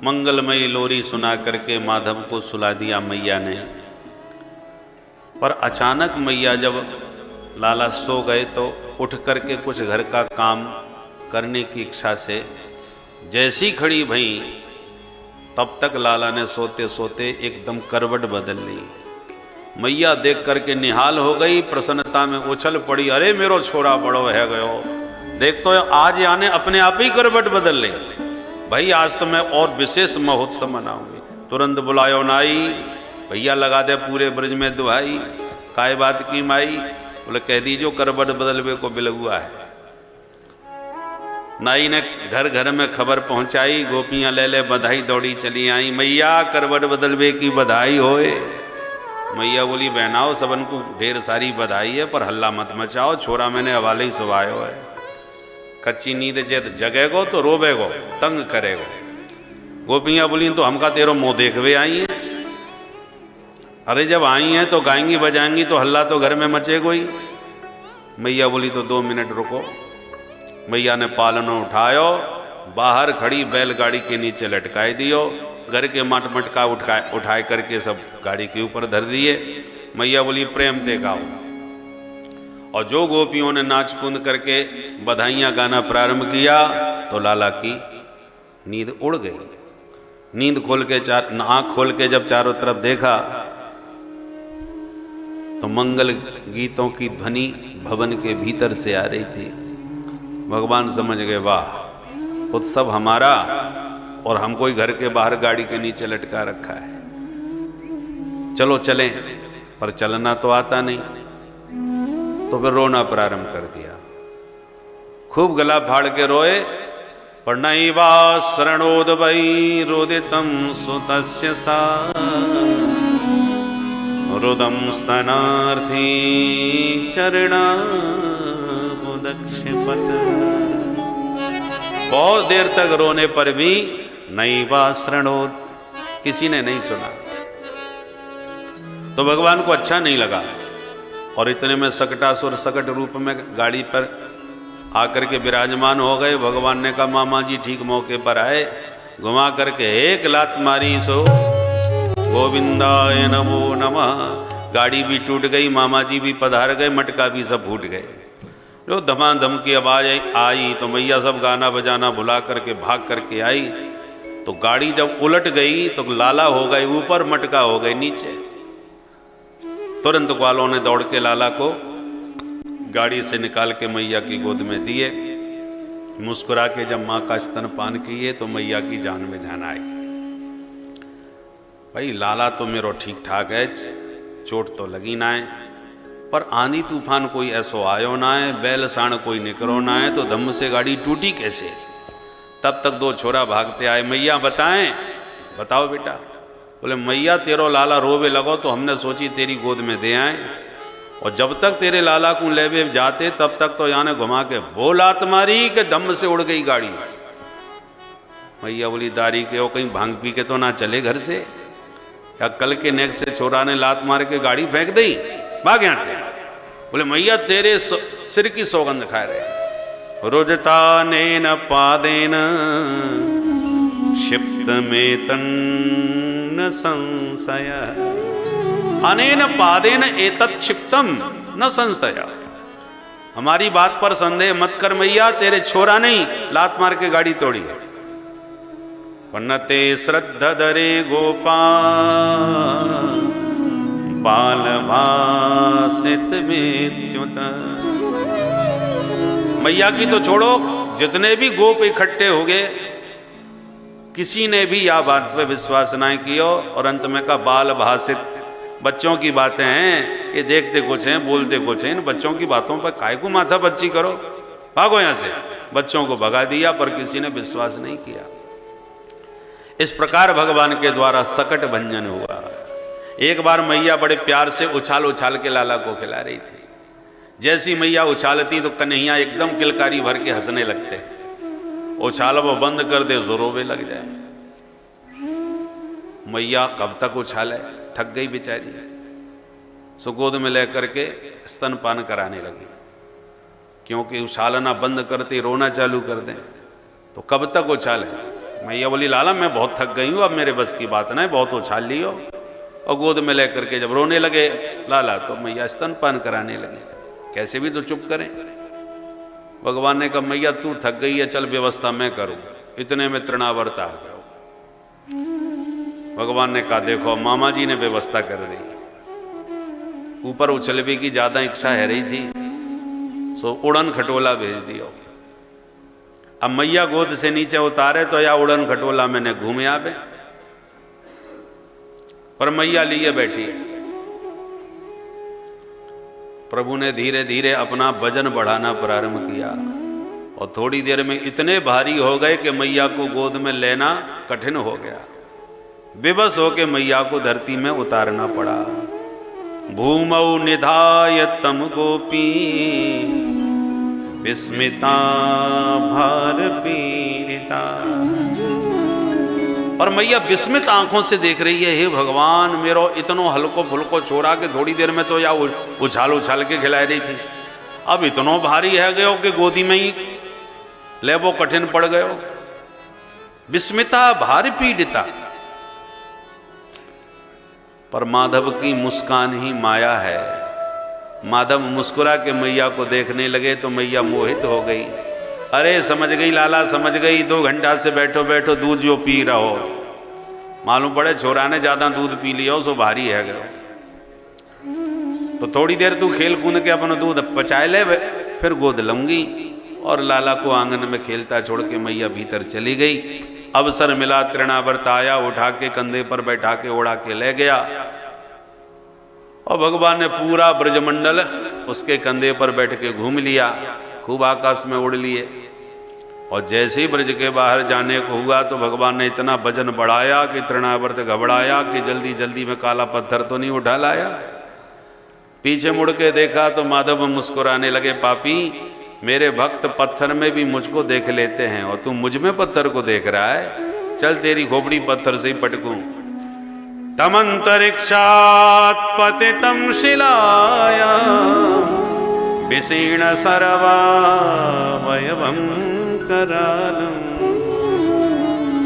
मंगलमयी लोरी सुना करके माधव को सुला दिया मैया ने। पर अचानक मैया जब लाला सो गए तो उठ करके कुछ घर का काम करने की इच्छा से जैसी खड़ी भई, तब तक लाला ने सोते सोते एकदम करवट बदल ली। मैया देख करके निहाल हो गई, प्रसन्नता में उछल पड़ी, अरे मेरो छोरा बड़ो है गयो, देख तो आज याने अपने आप ही करवट बदल ले भाई, आज तो मैं और विशेष महोत्सव मनाऊंगी। तुरंत बुलायो नाई, भैया लगा दे पूरे ब्रज में दुहाई, काय बात की माई, बोले कह दीजो करवट बदलवे को बिलगुआ है। नाई ने घर घर में खबर पहुंचाई, गोपियां ले ले बधाई दौड़ी चली आई, मैया करवट बदलवे की बधाई होए। मैया बोली बहनाओ सबन को ढेर सारी बधाई है, पर हल्ला मत मचाओ, छोरा मैंने हवाले ही सुभायो है। कच्ची नींद जद जगेगो तो रोबेगो, तंग करेगो। गोपियां बोली तो हमका तेरो मुंह देखवे आई है, अरे जब आई हैं तो गाएंगी बजाएंगी तो हल्ला तो घर में मचेगो ही। मैया बोली तो 2 मिनट रुको। मैया ने पालनो उठायो, बाहर खड़ी बैलगाड़ी के नीचे लटकाए दियो, घर के मटका उठाए करके सब गाड़ी के ऊपर धर दिए। मैया बोली प्रेम ते गाओ, और जो गोपियों ने नाच कूद करके बधाइयाँ गाना प्रारंभ किया तो लाला की नींद उड़ गई। नींद खोल के आँख खोल के जब चारों तरफ देखा तो मंगल गीतों की ध्वनि भवन के भीतर से आ रही थी। भगवान समझ गए वाह, उत्सव हमारा और हमको ही घर के बाहर गाड़ी के नीचे लटका रखा है, चलो चलें। पर चलना तो आता नहीं, तो फिर रोना प्रारंभ कर दिया। खूब गला फाड़ के रोए, पर नैवा शरणोदवै रोदितम सुतस्य सा रुदम स्तनार्थी चरणा मुदक्षिपत। बहुत देर तक रोने पर भी नैवा शरणोद, किसी ने नहीं सुना। तो भगवान को अच्छा नहीं लगा, और इतने में सकटासुर सकट रूप में गाड़ी पर आकर के विराजमान हो गए। भगवान ने कहा मामा जी ठीक मौके पर आए, घुमा करके एक लात मारी सो गोविंदाय नमो नमः। गाड़ी भी टूट गई, मामा जी भी पधार गए, मटका भी सब फूट गए। जो धमाधम की आवाज आई तो मैया सब गाना बजाना भुला करके भाग करके आई। तो गाड़ी जब उलट गई तो लाला हो गए ऊपर, मटका हो गए नीचे। तुरंत ग्वालों ने दौड़ के लाला को गाड़ी से निकाल के मैया की गोद में दिए। मुस्कुरा के जब माँ का स्तनपान किए तो मैया की जान में जान आई। भाई लाला तो मेरो ठीक ठाक है, चोट तो लगी ना है, पर आंधी तूफान कोई ऐसो आयो ना है, बैल साण कोई निकरो ना है, तो धम्म से गाड़ी टूटी कैसे। तब तक 2 छोरा भागते आए, मैया बताएं, बताओ बेटा। बोले मैया तेरो लाला रोवे लगो तो हमने सोची तेरी गोद में दे आए, और जब तक तेरे लाला को लेवे जाते तब तक तो याने घुमा के वो लात मारी कि दम से उड़ गई गाड़ी। मैया बोली दारी के हो, कहीं भांग पी के तो ना चले घर से, या कल के नेक्स्ट से छोरा ने लात मार के गाड़ी फेंक दी, भाग यहाँ थे। बोले मैया तेरे सिर की सौगंध खा रहे। रुजता ने न पादेन क्षिप्त में तन्न संशय, अनेन पादेन एतत् क्षिप्तम न संशय। हमारी बात पर संदेह मत कर मैया, तेरे छोरा नहीं लात मार के गाड़ी तोड़ी है। पन्नते श्रद्धा दरे गोपाल बाल भासित विद्युत। मैया की तो छोड़ो, जितने भी गोप इकट्ठे हो गए किसी ने भी यह बात पे विश्वास नहीं किया, और अंत में का बाल भासित, बच्चों की बातें हैं, ये देखते कुछ हैं बोलते कुछ हैं, इन बच्चों की बातों पर काय को माथा बच्ची करो, भागो यहां से। बच्चों को भगा दिया, पर किसी ने विश्वास नहीं किया। इस प्रकार भगवान के द्वारा सकट भंजन हुआ। एक बार मैया बड़े प्यार से उछाल उछाल के लाला को खिला रही थी। जैसी मैया उछालती तो कन्हैया एकदम किलकारी भर के हंसने लगते, उछाल वो बंद कर दे जोरोवे लग जाए। मैया कब तक उछाले, थक गई बेचारी, सो गोद में लेकर के स्तनपान कराने लगी। क्योंकि उछालना बंद करते रोना चालू कर दें तो कब तक उछाले। मैया बोली लाला मैं बहुत थक गई हूँ, अब मेरे बस की बात नहीं, बहुत उछाल ली हो। और गोद में लेकर के जब रोने लगे लाला तो मैया स्तनपान कराने लगी, कैसे भी तो चुप करें। भगवान ने कहा मैया तू थक गई है, चल व्यवस्था मैं करूँ। इतने में तृणावर्त आ गया। भगवान ने कहा देखो मामा जी ने व्यवस्था कर दी। ऊपर उछलने की ज्यादा इच्छा है रही थी, सो उड़न खटोला भेज दिया। अब मैया गोद से नीचे उतारे तो या उड़न खटोला मैंने घूमे आवे, पर मैया लिए बैठी है। प्रभु ने धीरे धीरे अपना वजन बढ़ाना प्रारंभ किया और थोड़ी देर में इतने भारी हो गए कि मैया को गोद में लेना कठिन हो गया। विवश होके मैया को धरती में उतारना पड़ा। भूमौ निधाय तम गोपी विस्मिता भार पीड़िता। और मैया विस्मित आंखों से देख रही है, हे भगवान मेरो इतनो हल्को फुल्को छोरा के थोड़ी देर में तो या उछाल उछाल के खिला रही थी, अब इतनो भारी है गयो कि गोदी में ही ले वो कठिन पड़ गयो। विस्मिता भार पीड़िता। पर माधव की मुस्कान ही माया है। माधव मुस्कुरा के मैया को देखने लगे तो मैया मोहित हो गई। अरे समझ गई लाला समझ गई, 2 घंटा से बैठो बैठो दूध जो पी रहो, मालूम पड़े छोरा ने ज्यादा दूध पी लिया सो भारी है गयो। तो थोड़ी देर तू खेल कूद के अपना दूध पचाए ले, फिर गोद लूंगी। और लाला को आंगन में खेलता छोड़ के मैया भीतर चली गई। अवसर मिला, तृणावर्त आया, उठा के कंधे पर बैठा के उड़ा के ले गया। और भगवान ने पूरा ब्रजमंडल उसके कंधे पर बैठ के घूम लिया, खूब आकाश में उड़ लिए। और जैसे ही ब्रज के बाहर जाने को हुआ तो भगवान ने इतना वजन बढ़ाया कि तृणावर्त घबराया कि जल्दी जल्दी में काला पत्थर तो नहीं उठा लाया। पीछे मुड़ के देखा तो माधव मुस्कुराने लगे, पापी मेरे भक्त पत्थर में भी मुझको देख लेते हैं और तू मुझ में पत्थर को देख रहा है, चल तेरी खोपड़ी पत्थर से ही पटकूं। तमंतरिक्षात् पतितं शिलाया विशीर्ण सर्वावयवं करालम्।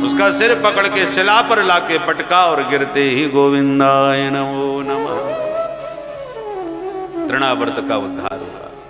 उसका सिर पकड़ के शिला पर लाके पटका और गिरते ही गोविंदाय नमो नमः। तृणावर्त का उद्धार।